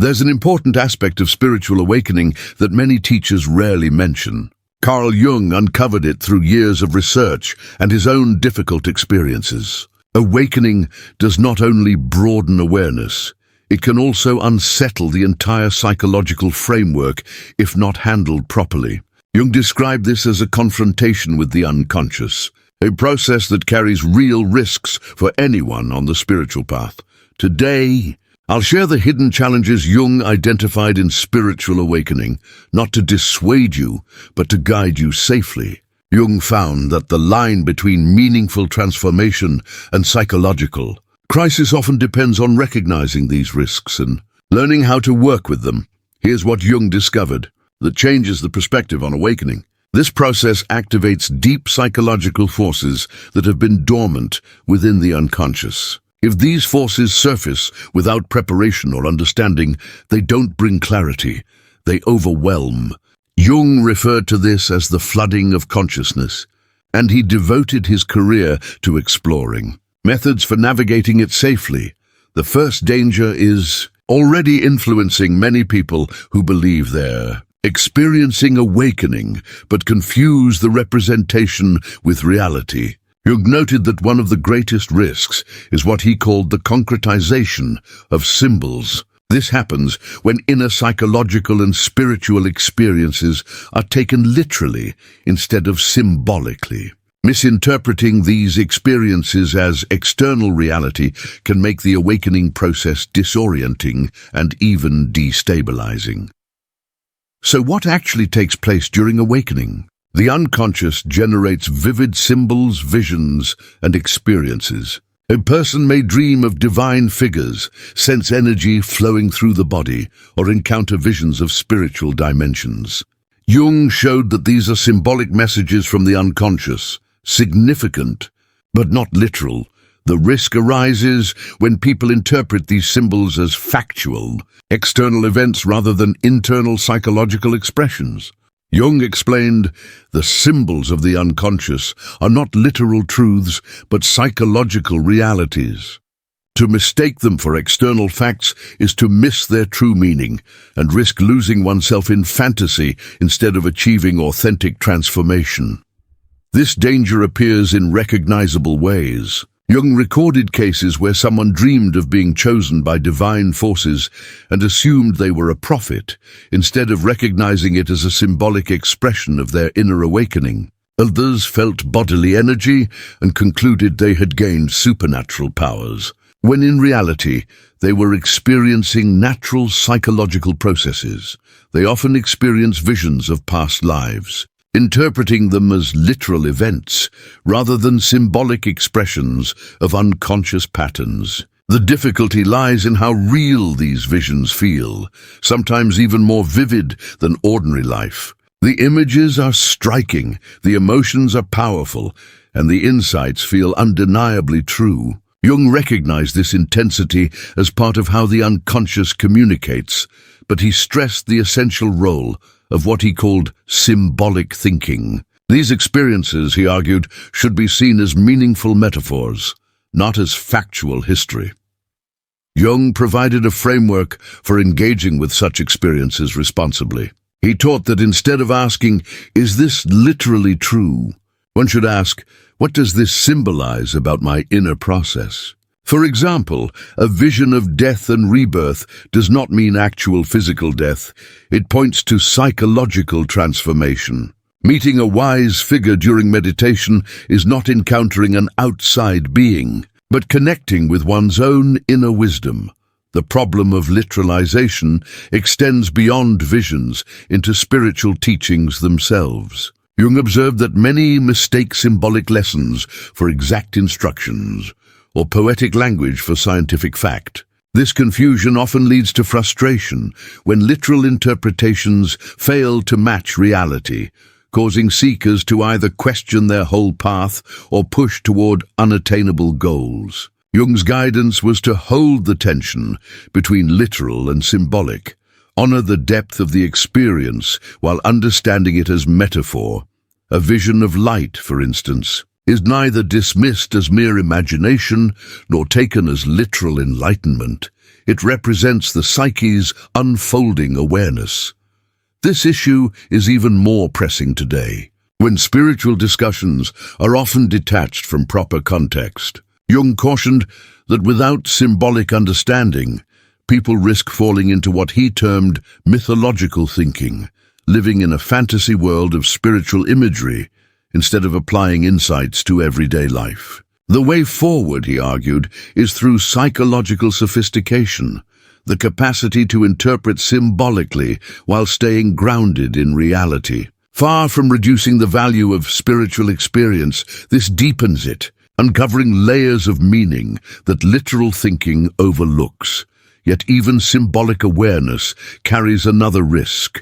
There's an important aspect of spiritual awakening that many teachers rarely mention. Carl Jung uncovered it through years of research and his own difficult experiences. Awakening does not only broaden awareness, it can also unsettle the entire psychological framework if not handled properly. Jung described this as a confrontation with the unconscious, a process that carries real risks for anyone on the spiritual path. Today, I'll share the hidden challenges Jung identified in spiritual awakening, not to dissuade you, but to guide you safely. Jung found that the line between meaningful transformation and psychological crisis often depends on recognizing these risks and learning how to work with them. Here's what Jung discovered that changes the perspective on awakening. This process activates deep psychological forces that have been dormant within the unconscious. If these forces surface without preparation or understanding, they don't bring clarity, they overwhelm. Jung referred to this as the flooding of consciousness, and he devoted his career to exploring methods for navigating it safely. The first danger is already influencing many people who believe they're experiencing awakening, but confuse the representation with reality. Jung noted that one of the greatest risks is what he called the concretization of symbols. This happens when inner psychological and spiritual experiences are taken literally instead of symbolically. Misinterpreting these experiences as external reality can make the awakening process disorienting and even destabilizing. So what actually takes place during awakening? The unconscious generates vivid symbols, visions, and experiences. A person may dream of divine figures, sense energy flowing through the body, or encounter visions of spiritual dimensions. Jung showed that these are symbolic messages from the unconscious, significant, but not literal. The risk arises when people interpret these symbols as factual, external events rather than internal psychological expressions. Jung explained, the symbols of the unconscious are not literal truths, but psychological realities. To mistake them for external facts is to miss their true meaning and risk losing oneself in fantasy instead of achieving authentic transformation. This danger appears in recognizable ways. Jung recorded cases where someone dreamed of being chosen by divine forces and assumed they were a prophet, instead of recognizing it as a symbolic expression of their inner awakening. Others felt bodily energy and concluded they had gained supernatural powers, when in reality they were experiencing natural psychological processes. They often experience visions of past lives, interpreting them as literal events rather than symbolic expressions of unconscious patterns. The difficulty lies in how real these visions feel, sometimes even more vivid than ordinary life. The images are striking, the emotions are powerful, and the insights feel undeniably true. Jung recognized this intensity as part of how the unconscious communicates, but he stressed the essential role of what he called symbolic thinking. These experiences, he argued, should be seen as meaningful metaphors, not as factual history. Jung provided a framework for engaging with such experiences responsibly. He taught that instead of asking, "Is this literally true?" one should ask, "What does this symbolize about my inner process?" For example, a vision of death and rebirth does not mean actual physical death. It points to psychological transformation. Meeting a wise figure during meditation is not encountering an outside being, but connecting with one's own inner wisdom. The problem of literalization extends beyond visions into spiritual teachings themselves. Jung observed that many mistake symbolic lessons for exact instructions, or poetic language for scientific fact. This confusion often leads to frustration when literal interpretations fail to match reality, causing seekers to either question their whole path or push toward unattainable goals. Jung's guidance was to hold the tension between literal and symbolic, honor the depth of the experience while understanding it as metaphor. A vision of light, for instance, is neither dismissed as mere imagination nor taken as literal enlightenment. It represents the psyche's unfolding awareness. This issue is even more pressing today, when spiritual discussions are often detached from proper context. Jung cautioned that without symbolic understanding, people risk falling into what he termed mythological thinking, living in a fantasy world of spiritual imagery instead of applying insights to everyday life. The way forward, he argued, is through psychological sophistication, the capacity to interpret symbolically while staying grounded in reality. Far from reducing the value of spiritual experience, this deepens it, uncovering layers of meaning that literal thinking overlooks. Yet even symbolic awareness carries another risk: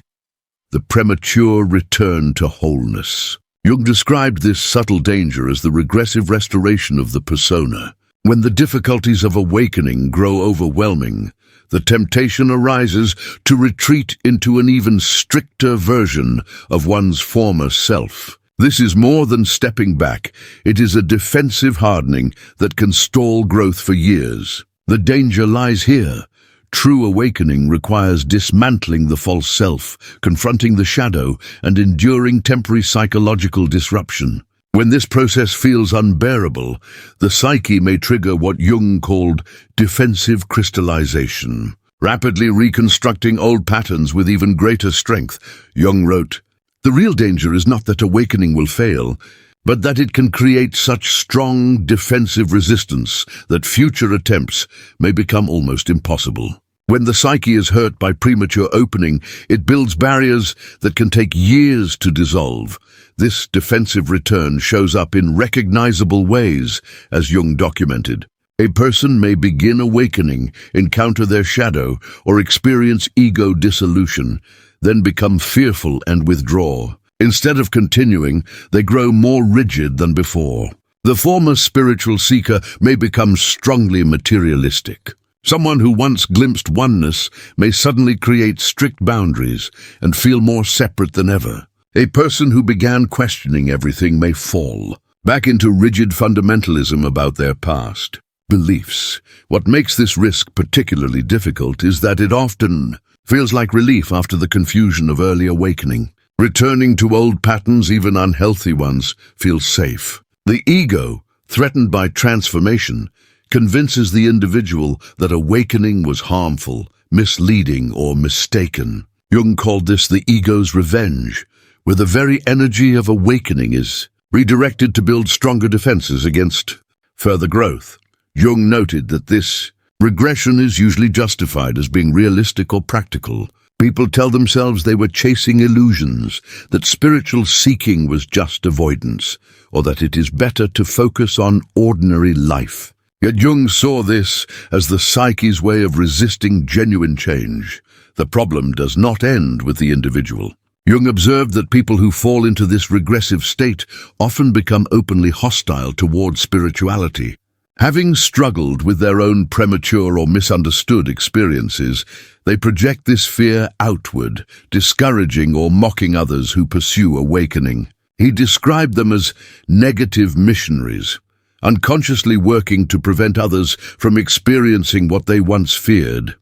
the premature return to wholeness. Jung described this subtle danger as the regressive restoration of the persona. When the difficulties of awakening grow overwhelming, the temptation arises to retreat into an even stricter version of one's former self. This is more than stepping back. It is a defensive hardening that can stall growth for years. The danger lies here. True awakening requires dismantling the false self, confronting the shadow, and enduring temporary psychological disruption. When this process feels unbearable, the psyche may trigger what Jung called defensive crystallization, rapidly reconstructing old patterns with even greater strength. Jung wrote, "The real danger is not that awakening will fail, but that it can create such strong defensive resistance that future attempts may become almost impossible." When the psyche is hurt by premature opening, it builds barriers that can take years to dissolve. This defensive return shows up in recognizable ways, as Jung documented. A person may begin awakening, encounter their shadow, or experience ego dissolution, then become fearful and withdraw. Instead of continuing, they grow more rigid than before. The former spiritual seeker may become strongly materialistic. Someone who once glimpsed oneness may suddenly create strict boundaries and feel more separate than ever. A person who began questioning everything may fall back into rigid fundamentalism about their past beliefs. What makes this risk particularly difficult is that it often feels like relief after the confusion of early awakening. Returning to old patterns, even unhealthy ones, feels safe. The ego, threatened by transformation, convinces the individual that awakening was harmful, misleading, or mistaken. Jung called this the ego's revenge, where the very energy of awakening is redirected to build stronger defenses against further growth. Jung noted that this regression is usually justified as being realistic or practical. People tell themselves they were chasing illusions, that spiritual seeking was just avoidance, or that it is better to focus on ordinary life. Yet Jung saw this as the psyche's way of resisting genuine change. The problem does not end with the individual. Jung observed that people who fall into this regressive state often become openly hostile toward spirituality. Having struggled with their own premature or misunderstood experiences, they project this fear outward, discouraging or mocking others who pursue awakening. He described them as negative missionaries, unconsciously working to prevent others from experiencing what they once feared.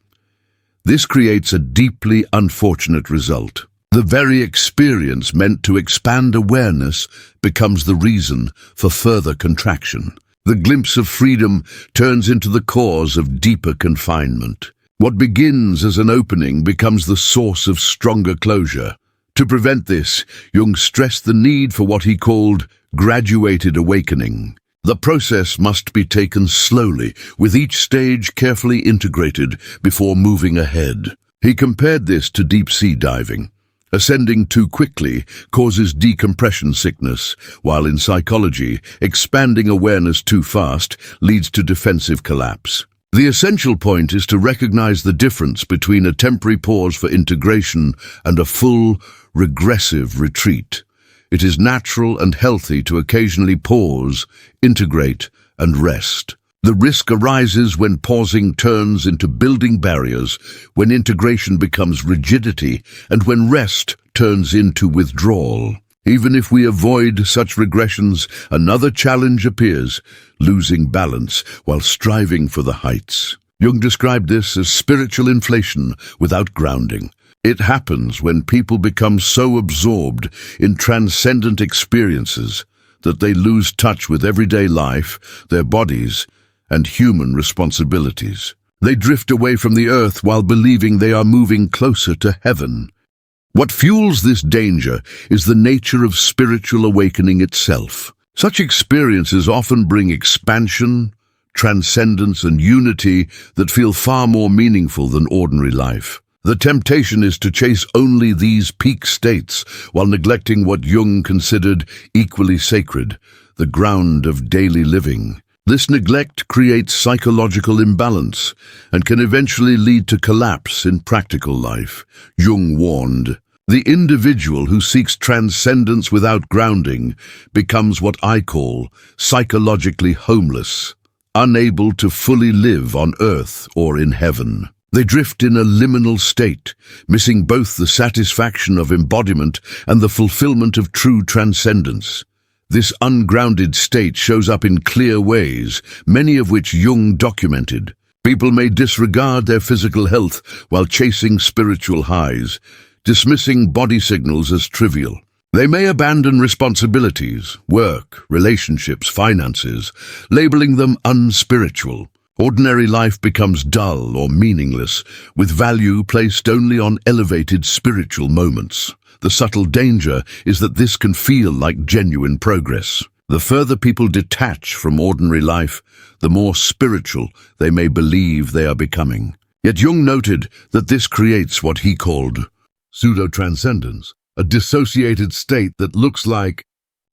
This creates a deeply unfortunate result. The very experience meant to expand awareness becomes the reason for further contraction. The glimpse of freedom turns into the cause of deeper confinement. What begins as an opening becomes the source of stronger closure. To prevent this, Jung stressed the need for what he called graduated awakening. The process must be taken slowly, with each stage carefully integrated before moving ahead. He compared this to deep-sea diving. Ascending too quickly causes decompression sickness, while in psychology, expanding awareness too fast leads to defensive collapse. The essential point is to recognize the difference between a temporary pause for integration and a full, regressive retreat. It is natural and healthy to occasionally pause, integrate, and rest. The risk arises when pausing turns into building barriers, when integration becomes rigidity, and when rest turns into withdrawal. Even if we avoid such regressions, another challenge appears: losing balance while striving for the heights. Jung described this as spiritual inflation without grounding. It happens when people become so absorbed in transcendent experiences that they lose touch with everyday life, their bodies, and human responsibilities. They drift away from the earth while believing they are moving closer to heaven. What fuels this danger is the nature of spiritual awakening itself. Such experiences often bring expansion, transcendence, and unity that feel far more meaningful than ordinary life. The temptation is to chase only these peak states while neglecting what Jung considered equally sacred, the ground of daily living. This neglect creates psychological imbalance and can eventually lead to collapse in practical life. Jung warned, "The individual who seeks transcendence without grounding becomes what I call psychologically homeless, unable to fully live on earth or in heaven." They drift in a liminal state, missing both the satisfaction of embodiment and the fulfillment of true transcendence. This ungrounded state shows up in clear ways, many of which Jung documented. People may disregard their physical health while chasing spiritual highs, dismissing body signals as trivial. They may abandon responsibilities, work, relationships, finances, labeling them unspiritual. Ordinary life becomes dull or meaningless, with value placed only on elevated spiritual moments. The subtle danger is that this can feel like genuine progress. The further people detach from ordinary life, the more spiritual they may believe they are becoming. Yet Jung noted that this creates what he called pseudo-transcendence, a dissociated state that looks like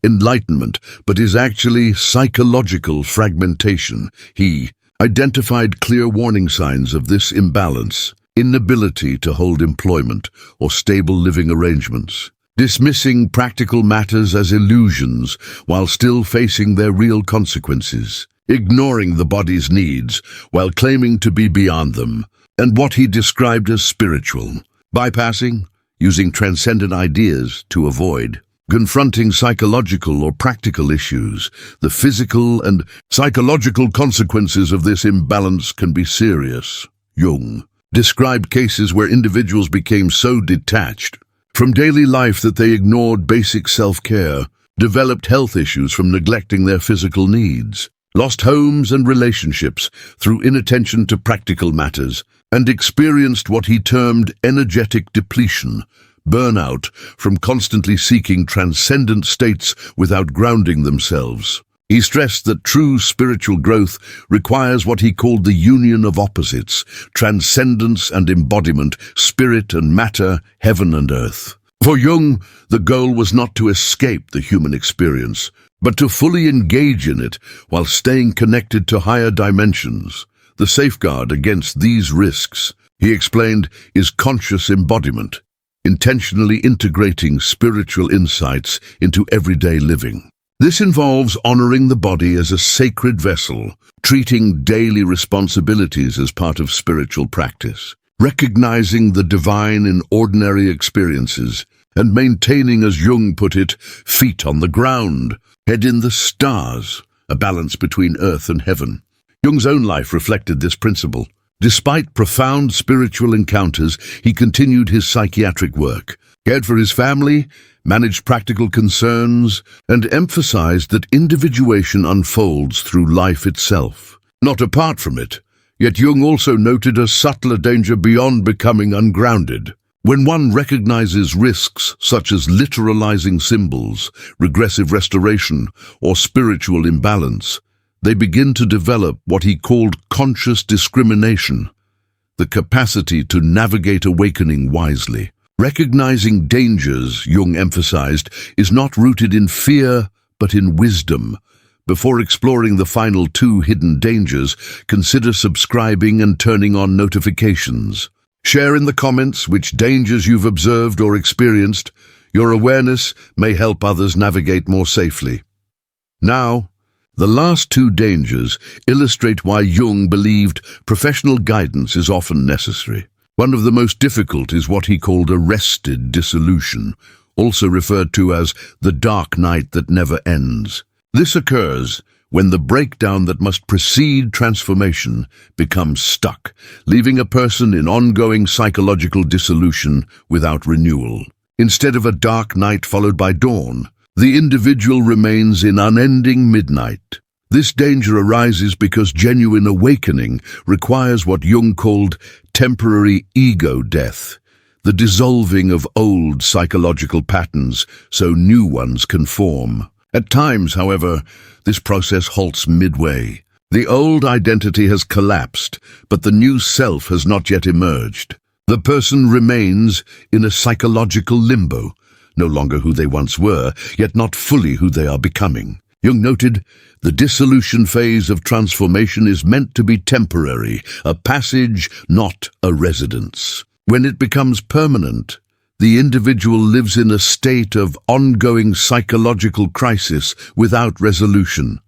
enlightenment but is actually psychological fragmentation. He identified clear warning signs of this imbalance: inability to hold employment or stable living arrangements, dismissing practical matters as illusions while still facing their real consequences, ignoring the body's needs while claiming to be beyond them, and what he described as spiritual, bypassing, using transcendent ideas to avoid. Confronting psychological or practical issues, the physical and psychological consequences of this imbalance can be serious. Jung described cases where individuals became so detached from daily life that they ignored basic self-care, developed health issues from neglecting their physical needs, lost homes and relationships through inattention to practical matters, and experienced what he termed energetic depletion, burnout from constantly seeking transcendent states without grounding themselves. He stressed that true spiritual growth requires what he called the union of opposites: transcendence and embodiment, spirit and matter, heaven and earth. For Jung, the goal was not to escape the human experience, but to fully engage in it while staying connected to higher dimensions. The safeguard against these risks, he explained, is conscious embodiment, intentionally integrating spiritual insights into everyday living. This involves honoring the body as a sacred vessel, treating daily responsibilities as part of spiritual practice, recognizing the divine in ordinary experiences, and maintaining, as Jung put it, feet on the ground, head in the stars, a balance between earth and heaven. Jung's own life reflected this principle. Despite profound spiritual encounters, he continued his psychiatric work, cared for his family, managed practical concerns, and emphasized that individuation unfolds through life itself, not apart from it. Yet Jung also noted a subtler danger beyond becoming ungrounded. When one recognizes risks such as literalizing symbols, regressive restoration, or spiritual imbalance, they begin to develop what he called conscious discrimination, the capacity to navigate awakening wisely. Recognizing dangers, Jung emphasized, is not rooted in fear but in wisdom. Before exploring the final two hidden dangers, consider subscribing and turning on notifications. Share in the comments which dangers you've observed or experienced. Your awareness may help others navigate more safely. Now, the last two dangers illustrate why Jung believed professional guidance is often necessary. One of the most difficult is what he called arrested dissolution, also referred to as the dark night that never ends. This occurs when the breakdown that must precede transformation becomes stuck, leaving a person in ongoing psychological dissolution without renewal. Instead of a dark night followed by dawn, the individual remains in unending midnight. This danger arises because genuine awakening requires what Jung called temporary ego death, the dissolving of old psychological patterns so new ones can form. At times, however, this process halts midway. The old identity has collapsed, but the new self has not yet emerged. The person remains in a psychological limbo, no longer who they once were, yet not fully who they are becoming. Jung noted, the dissolution phase of transformation is meant to be temporary, a passage, not a residence. When it becomes permanent, the individual lives in a state of ongoing psychological crisis without resolution.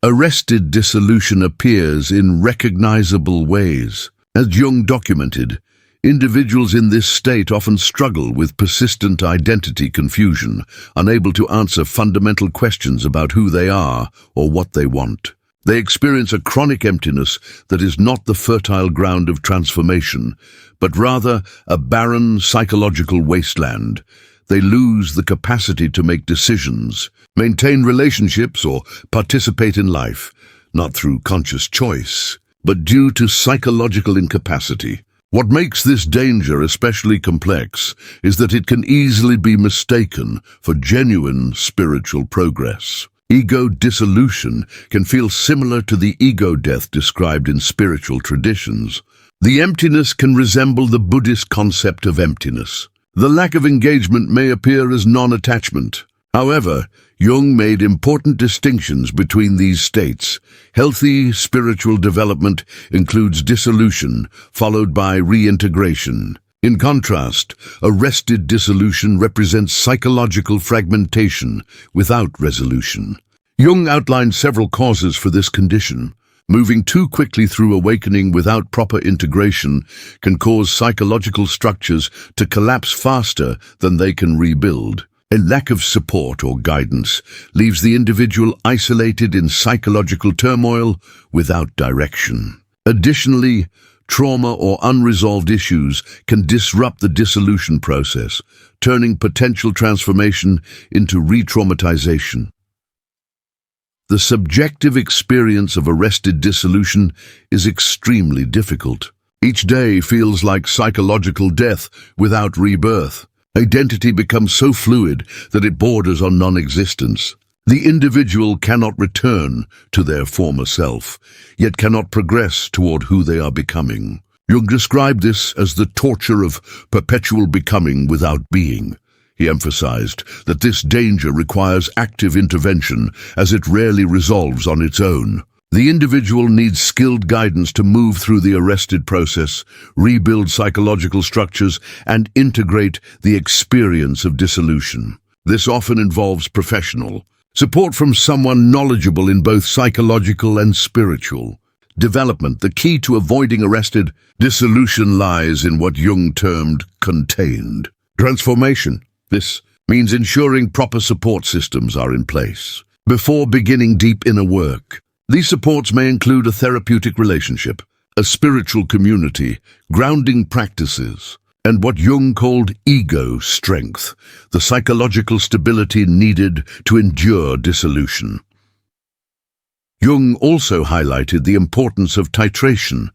Arrested dissolution appears in recognizable ways. As Jung documented, individuals in this state often struggle with persistent identity confusion, unable to answer fundamental questions about who they are or what they want. They experience a chronic emptiness that is not the fertile ground of transformation, but rather a barren psychological wasteland. They lose the capacity to make decisions, maintain relationships, or participate in life, not through conscious choice, but due to psychological incapacity. What makes this danger especially complex is that it can easily be mistaken for genuine spiritual progress. Ego dissolution can feel similar to the ego death described in spiritual traditions. The emptiness can resemble the Buddhist concept of emptiness. The lack of engagement may appear as non-attachment. However, Jung made important distinctions between these states. Healthy spiritual development includes dissolution, followed by reintegration. In contrast, arrested dissolution represents psychological fragmentation without resolution. Jung outlined several causes for this condition. Moving too quickly through awakening without proper integration can cause psychological structures to collapse faster than they can rebuild. A lack of support or guidance leaves the individual isolated in psychological turmoil without direction. Additionally, trauma or unresolved issues can disrupt the dissolution process, turning potential transformation into re-traumatization. The subjective experience of arrested dissolution is extremely difficult. Each day feels like psychological death without rebirth. Identity becomes so fluid that it borders on non-existence. The individual cannot return to their former self, yet cannot progress toward who they are becoming. Jung described this as the torture of perpetual becoming without being. He emphasized that this danger requires active intervention, as it rarely resolves on its own. The individual needs skilled guidance to move through the arrested process, rebuild psychological structures, and integrate the experience of dissolution. This often involves professional support from someone knowledgeable in both psychological and spiritual development. The key to avoiding arrested dissolution lies in what Jung termed contained transformation. This means ensuring proper support systems are in place before beginning deep inner work. These supports may include a therapeutic relationship, a spiritual community, grounding practices, and what Jung called ego strength, the psychological stability needed to endure dissolution. Jung also highlighted the importance of titration,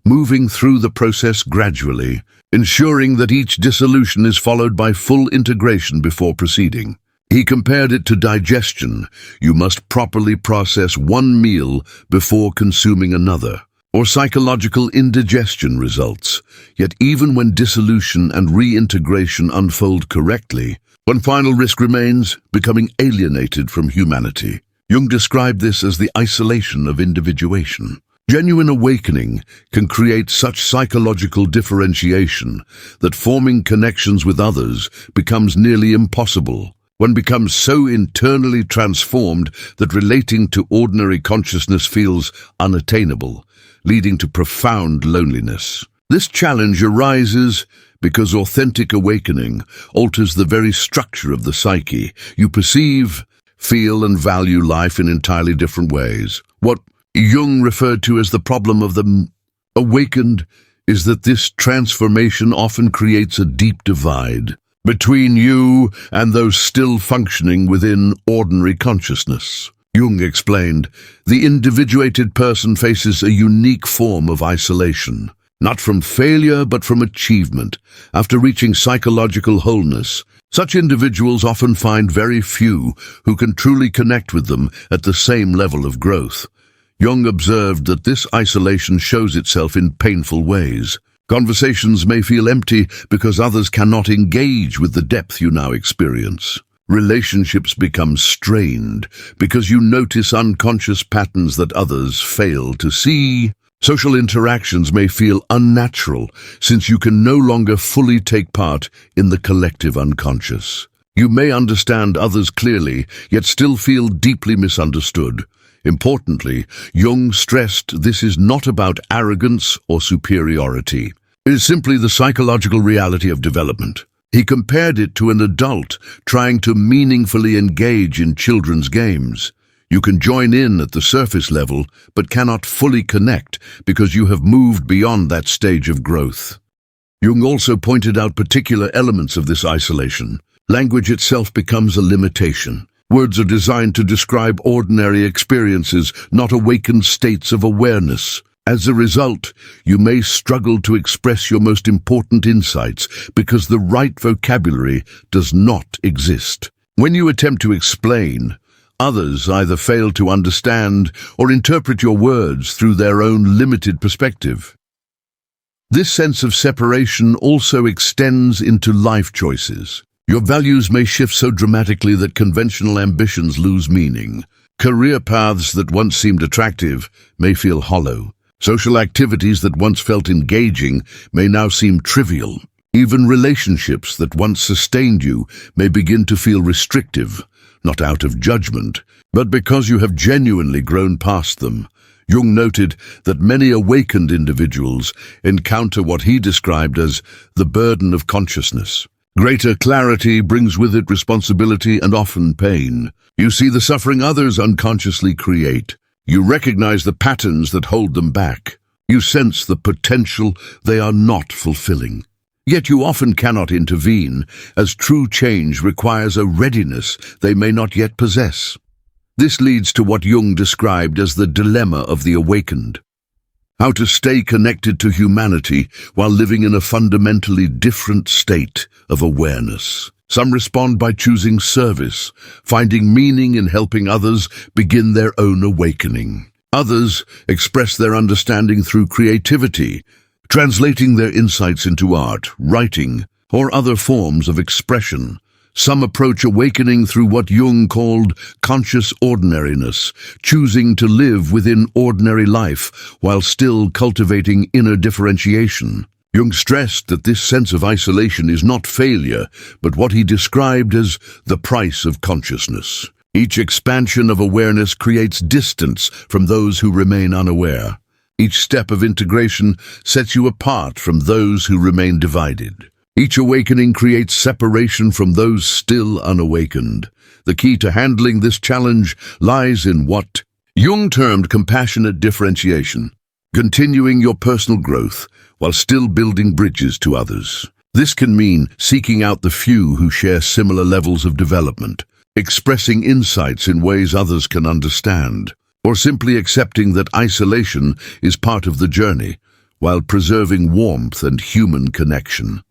moving through the process gradually, ensuring that each dissolution is followed by full integration before proceeding. He compared it to digestion. You must properly process one meal before consuming another, or psychological indigestion results. Yet even when dissolution and reintegration unfold correctly, one final risk remains: becoming alienated from humanity. Jung described this as the isolation of individuation. Genuine awakening can create such psychological differentiation that forming connections with others becomes nearly impossible. One becomes so internally transformed that relating to ordinary consciousness feels unattainable, leading to profound loneliness. This challenge arises because authentic awakening alters the very structure of the psyche. You perceive, feel and value life in entirely different ways. What Jung referred to as the problem of the awakened is that this transformation often creates a deep divide between you and those still functioning within ordinary consciousness. Jung explained, the individuated person faces a unique form of isolation, not from failure but from achievement. After reaching psychological wholeness, such individuals often find very few who can truly connect with them at the same level of growth. Jung observed that this isolation shows itself in painful ways. Conversations may feel empty because others cannot engage with the depth you now experience. Relationships become strained because you notice unconscious patterns that others fail to see. Social interactions may feel unnatural since you can no longer fully take part in the collective unconscious. You may understand others clearly, yet still feel deeply misunderstood. Importantly, Jung stressed this is not about arrogance or superiority. It is simply the psychological reality of development. He compared it to an adult trying to meaningfully engage in children's games. You can join in at the surface level, but cannot fully connect because you have moved beyond that stage of growth. Jung also pointed out particular elements of this isolation. Language itself becomes a limitation. Words are designed to describe ordinary experiences, not awakened states of awareness. As a result, you may struggle to express your most important insights because the right vocabulary does not exist. When you attempt to explain, others either fail to understand or interpret your words through their own limited perspective. This sense of separation also extends into life choices. Your values may shift so dramatically that conventional ambitions lose meaning. Career paths that once seemed attractive may feel hollow. Social activities that once felt engaging may now seem trivial. Even relationships that once sustained you may begin to feel restrictive, not out of judgment, but because you have genuinely grown past them. Jung noted that many awakened individuals encounter what he described as the burden of consciousness. Greater clarity brings with it responsibility and often pain. You see the suffering others unconsciously create. You recognize the patterns that hold them back. You sense the potential they are not fulfilling. Yet you often cannot intervene, as true change requires a readiness they may not yet possess. This leads to what Jung described as the dilemma of the awakened. How to stay connected to humanity while living in a fundamentally different state of awareness. Some respond by choosing service, finding meaning in helping others begin their own awakening. Others express their understanding through creativity, translating their insights into art, writing, or other forms of expression. Some approach awakening through what Jung called conscious ordinariness, choosing to live within ordinary life while still cultivating inner differentiation. Jung stressed that this sense of isolation is not failure, but what he described as the price of consciousness. Each expansion of awareness creates distance from those who remain unaware. Each step of integration sets you apart from those who remain divided. Each awakening creates separation from those still unawakened. The key to handling this challenge lies in what Jung termed compassionate differentiation, continuing your personal growth while still building bridges to others. This can mean seeking out the few who share similar levels of development, expressing insights in ways others can understand, or simply accepting that isolation is part of the journey while preserving warmth and human connection.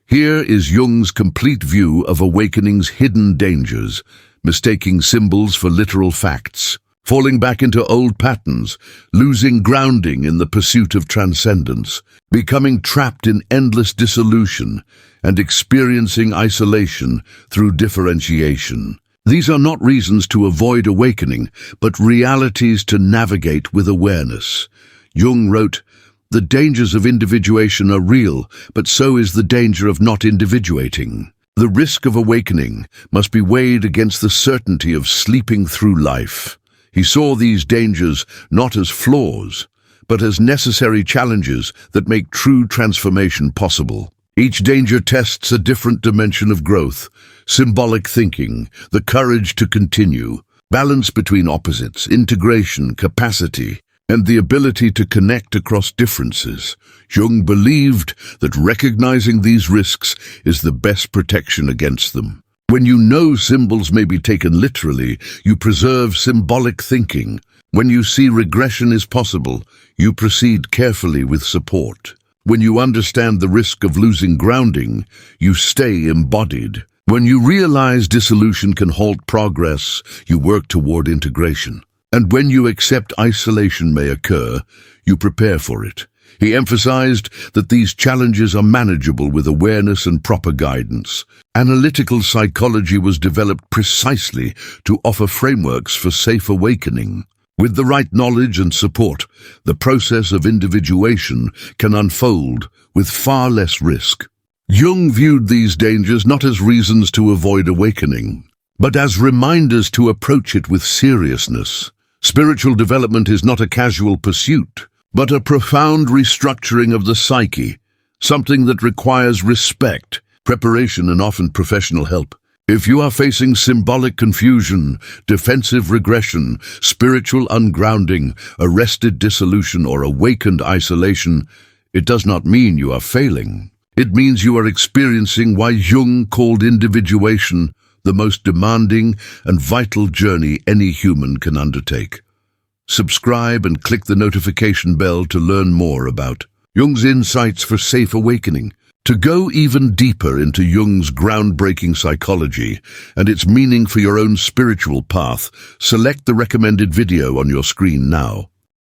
Here is Jung's complete view of awakening's hidden dangers, mistaking symbols for literal facts, falling back into old patterns, losing grounding in the pursuit of transcendence, becoming trapped in endless dissolution, and experiencing isolation through differentiation. These are not reasons to avoid awakening, but realities to navigate with awareness. Jung wrote, "The dangers of individuation are real, but so is the danger of not individuating. The risk of awakening must be weighed against the certainty of sleeping through life." He saw these dangers not as flaws, but as necessary challenges that make true transformation possible. Each danger tests a different dimension of growth, symbolic thinking, the courage to continue, balance between opposites, integration, capacity, and the ability to connect across differences. Jung believed that recognizing these risks is the best protection against them. When you know symbols may be taken literally, you preserve symbolic thinking. When you see regression is possible, you proceed carefully with support. When you understand the risk of losing grounding, you stay embodied. When you realize dissolution can halt progress, you work toward integration. And when you accept isolation may occur, you prepare for it. He emphasized that these challenges are manageable with awareness and proper guidance. Analytical psychology was developed precisely to offer frameworks for safe awakening. With the right knowledge and support, the process of individuation can unfold with far less risk. Jung viewed these dangers not as reasons to avoid awakening, but as reminders to approach it with seriousness. Spiritual development is not a casual pursuit, but a profound restructuring of the psyche, something that requires respect, preparation, and often professional help. If you are facing symbolic confusion, defensive regression, spiritual ungrounding, arrested dissolution, or awakened isolation, it does not mean you are failing. It means you are experiencing why Jung called individuation the most demanding and vital journey any human can undertake. Subscribe and click the notification bell to learn more about Jung's insights for safe awakening. To go even deeper into Jung's groundbreaking psychology and its meaning for your own spiritual path, select the recommended video on your screen now.